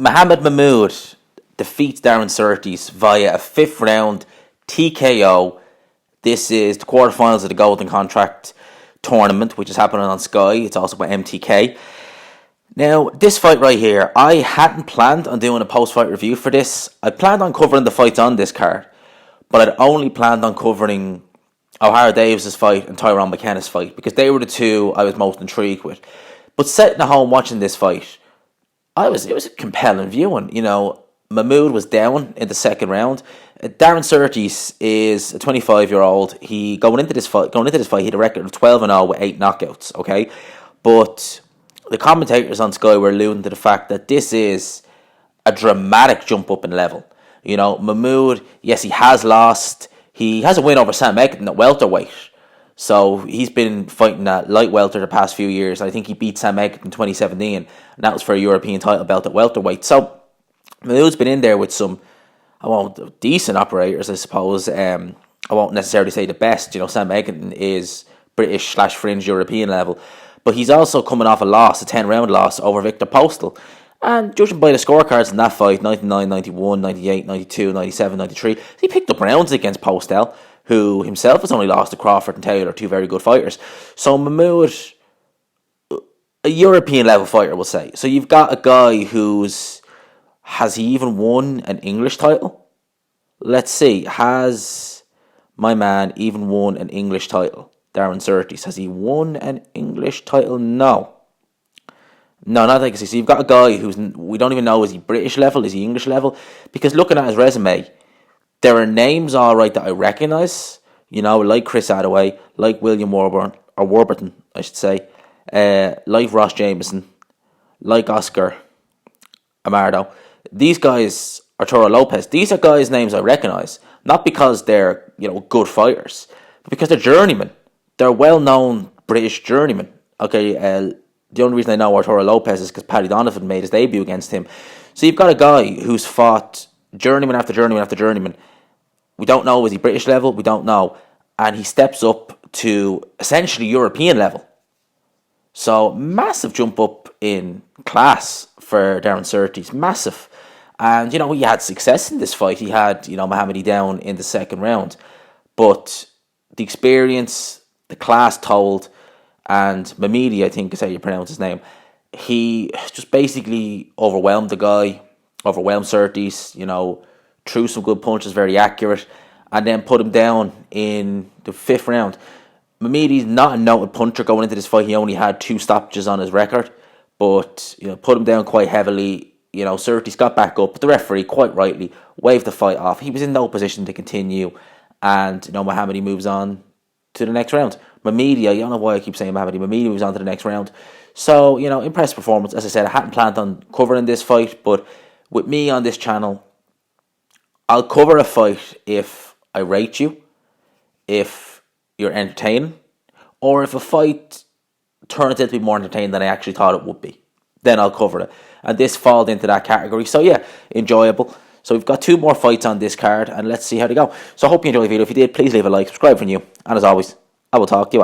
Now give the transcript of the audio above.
Mohammed Mimoune defeats Darren Surtess via a 5th round TKO. This is the quarterfinals of the Golden Contract tournament, which is happening on Sky. It's also by MTK. Now, this fight right here, I hadn't planned on doing a post-fight review for this. I planned on covering the fights on this card, but I'd only planned on covering O'Hara Davis' fight and Tyrone McKenna's fight, because they were the two I was most intrigued with. But sitting at home watching this fight, it was a compelling viewing. You know, Mimoune was down in the second round. Darren Surtess is a 25-year-old. He going into this fight, he had a record of 12-0 with 8 knockouts. Okay, but the commentators on Sky were alluding to the fact that this is a dramatic jump up in level. You know, Mimoune, yes, he has lost. He has a win over Sam Egerton at welterweight. So he's been fighting at light welter the past few years. I think he beat Sam Egerton in 2017, and that was for a European title belt at welterweight. So Mimoune's been in there with some, decent operators, I suppose. I won't necessarily say the best. You know, Sam Egerton is British/fringe European level. But he's also coming off a 10-round loss over Victor Postal. And judging by the scorecards in that fight, 99, 91, 98, 92, 97, 93, he picked up rounds against Postal, who himself has only lost to Crawford and Taylor, two very good fighters. So Mimoune, a European level fighter, we'll say. So you've got a guy has he even won an English title? Let's see, has my man even won an English title? Darren Surtess, has he won an English title? No, not that I can see. So you've got a guy we don't even know, is he British level, is he English level? Because looking at his resume, there are names, all right, that I recognise, you know, like Chris Attaway, like William Warburton, I should say, like Ross Jameson, like Oscar Amardo. These guys, Arturo Lopez, these are guys' names I recognise, not because they're, you know, good fighters, but because they're journeymen. They're well-known British journeymen. Okay, the only reason I know Arturo Lopez is because Paddy Donovan made his debut against him. So you've got a guy who's fought journeyman after journeyman after journeyman. We don't know, is he British level? We don't know. And he steps up to essentially European level. So massive jump up in class for Darren Surtess. Massive. And, you know, he had success in this fight. He had, you know, Mohammed down in the second round. But the experience, the class told, and Mimoune, I think is how you pronounce his name, he just basically overwhelmed the guy, overwhelmed Surtess, you know, threw some good punches, very accurate, and then put him down in the 5th round. Mimoune's not a noted puncher going into this fight. He only had 2 stoppages on his record, but, you know, put him down quite heavily. You know, Surtess got back up, but the referee, quite rightly, waved the fight off. He was in no position to continue, and, you know, Mohammed moves on to the next round. Mimoune, I don't know why I keep saying Mohammed, Mimoune moves on to the next round. So, you know, impressive performance. As I said, I hadn't planned on covering this fight, but with me on this channel, I'll cover a fight if I rate you, if you're entertaining, or if a fight turns out to be more entertaining than I actually thought it would be. Then I'll cover it. And this falls into that category. So yeah, enjoyable. So we've got 2 more fights on this card, and let's see how they go. So I hope you enjoyed the video. If you did, please leave a like, subscribe for new, and as always, I will talk to you.